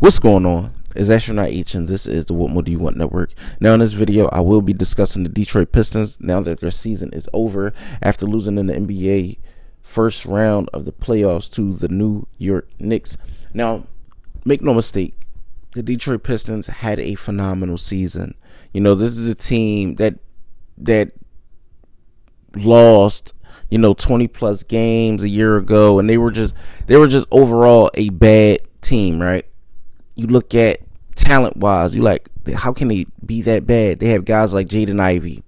What's going on? It's Astronaut H, and this is the What More Do You Want Network. Now, in this video, I will be discussing the Detroit Pistons now that their season is over after losing in the NBA first round of the playoffs to the New York Knicks. Now, make no mistake, the Detroit Pistons had a phenomenal season. You know, this is a team that lost 20 plus games a year ago, and they were just overall a bad team, right? You look at talent wise, you like, how can they be that bad? They have guys like Jaden Ivey,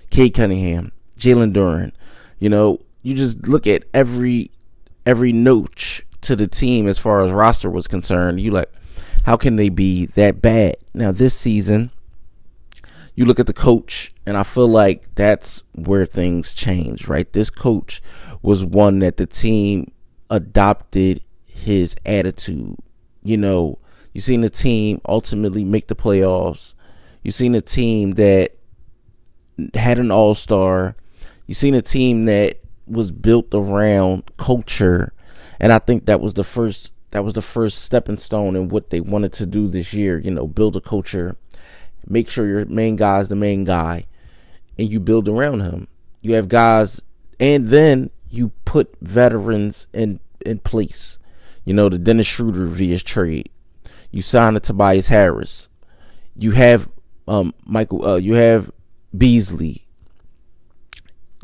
Cade Cunningham, Jalen Duren. You just look at every notch to the team as far as roster was concerned. You like, how can they be that bad? Now this season, you look at the coach, and I feel like that's where things change, right? This coach was one that the team adopted his attitude. You've seen the team ultimately make the playoffs. You've seen a team that had an all-star. You've seen a team that was built around culture, and I think that was the first stepping stone in what they wanted to do this year. Build a culture, make sure your main guy is the main guy, and you build around him. You have guys, and then you put veterans in place. The Dennis Schroeder via trade. You sign a Tobias Harris. You have you have Beasley,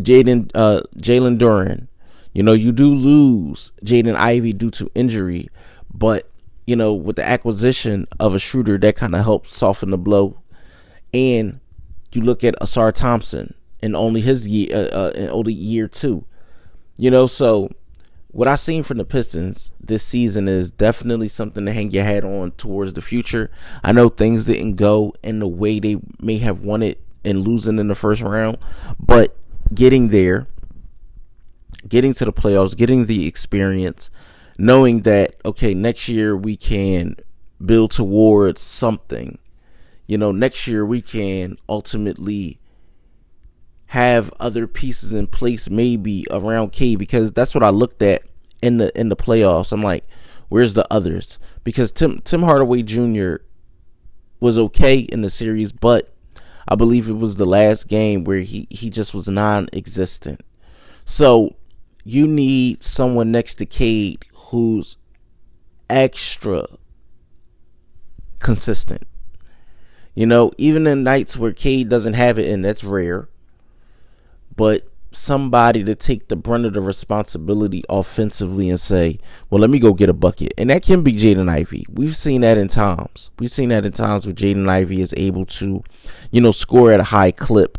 Jalen Duren. You do lose Jaden Ivey due to injury, but with the acquisition of a Schroeder, that kind of helps soften the blow. And you look at Asar Thompson in only his year two. So what I've seen from the Pistons this season is definitely something to hang your hat on towards the future. I know things didn't go in the way they may have wanted in losing in the first round, but getting there, getting to the playoffs, getting the experience, knowing that, okay, next year we can build towards something. Next year we can ultimately have other pieces in place, maybe around K, because that's what I looked at in the playoffs. I'm like, where's the others? Because Tim Hardaway Jr. was okay in the series, but I believe it was the last game where he just was non-existent. So you need someone next to Cade who's extra consistent. Even in nights where Cade doesn't have it, and that's rare, but somebody to take the brunt of the responsibility offensively and say, well, let me go get a bucket. And that can be Jaden Ivey. We've seen that in times. Where Jaden Ivey is able to, score at a high clip.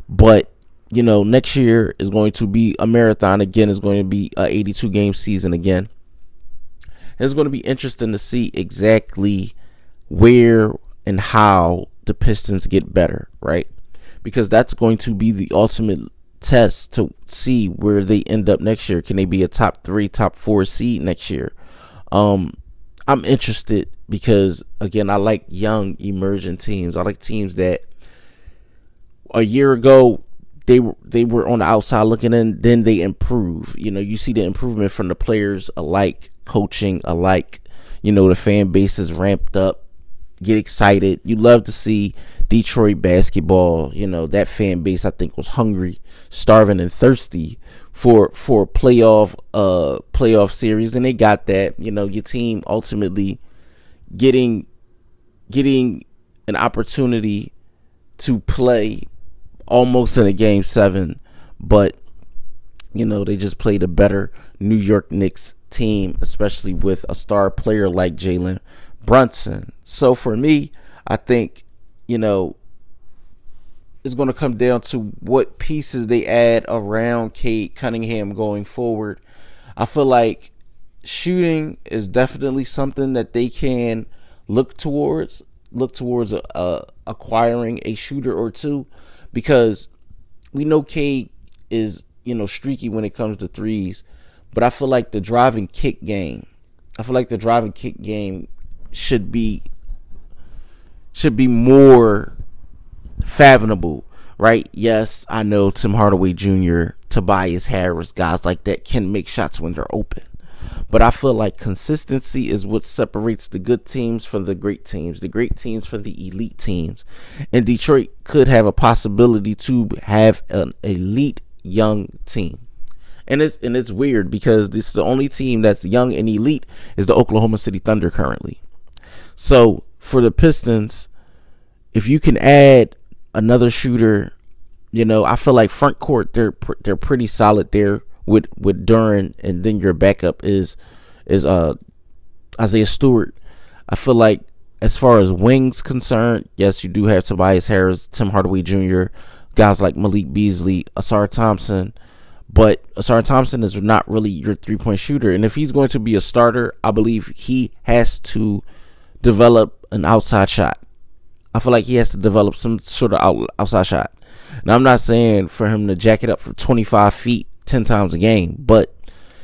But, next year is going to be a marathon again. It's going to be an 82-game season again. And it's going to be interesting to see exactly where and how the Pistons get better, right? Because that's going to be the ultimate test to see where they end up next year. Can they be a top 3, top 4 seed next year? I'm interested because, again, I like young emerging teams. I like teams that a year ago they were on the outside looking in, then they improve. You see the improvement from the players alike, coaching alike. The fan base is ramped up. Get excited. You love to see Detroit basketball. That fan base, I think, was hungry, starving, and thirsty for playoff series, and they got that. Your team ultimately getting an opportunity to play almost in a game 7, but they just played a better New York Knicks team, especially with a star player like Jalen Brunson. So for me, I think, it's going to come down to what pieces they add around Cade Cunningham going forward. I feel like shooting is definitely something that they can look towards acquiring a shooter or two, because we know Cade is, streaky when it comes to threes, but I feel like the drive and kick game should be more fathomable, right? Yes, I know Tim Hardaway Jr., Tobias Harris, guys like that can make shots when they're open, But I feel like consistency is what separates the good teams from the great teams from the elite teams. And Detroit could have a possibility to have an elite young team. And it's weird because this is the only team that's young and elite is the Oklahoma City Thunder currently. So for the Pistons, if you can add another shooter, I feel like front court they're pretty solid there with Duran, and then your backup is Isaiah Stewart. I feel like as far as wings concerned, yes, you do have Tobias Harris, Tim Hardaway Jr., guys like Malik Beasley, Asar Thompson. But Asar Thompson is not really your 3-point shooter. And if he's going to be a starter, I believe he has to develop an outside shot. I feel like he has to develop some sort of outside shot. Now, I'm not saying for him to jack it up for 25 feet 10 times a game, but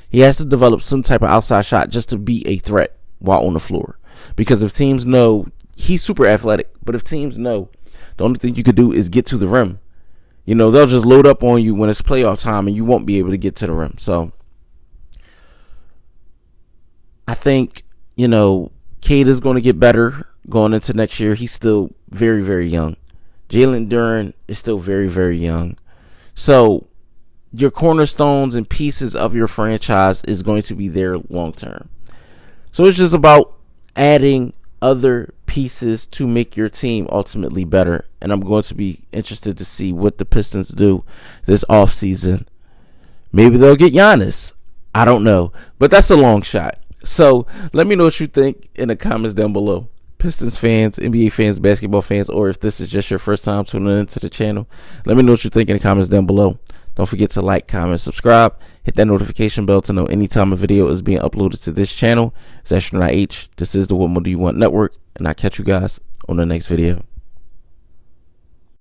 he has to develop some type of outside shot just to be a threat while on the floor. Because if teams know, he's super athletic, but if teams know the only thing you could do is get to the rim, they'll just load up on you when it's playoff time and you won't be able to get to the rim. So I think, Cade is going to get better going into next year. He's still very, very young. Jalen Duren is still very, very young. So your cornerstones and pieces of your franchise is going to be there long term. So it's just about adding other pieces to make your team ultimately better. And I'm going to be interested to see what the Pistons do this offseason. Maybe they'll get Giannis. I don't know. But that's a long shot. So let me know what you think in the comments down below. Pistons fans, NBA fans, basketball fans, or if this is just your first time tuning into the channel, let me know what you think in the comments down below. Don't forget to like, comment, subscribe. Hit that notification bell to know anytime a video is being uploaded to this channel. It's Astronaut H. This is the What More Do You Want Network, and I'll catch you guys on the next video.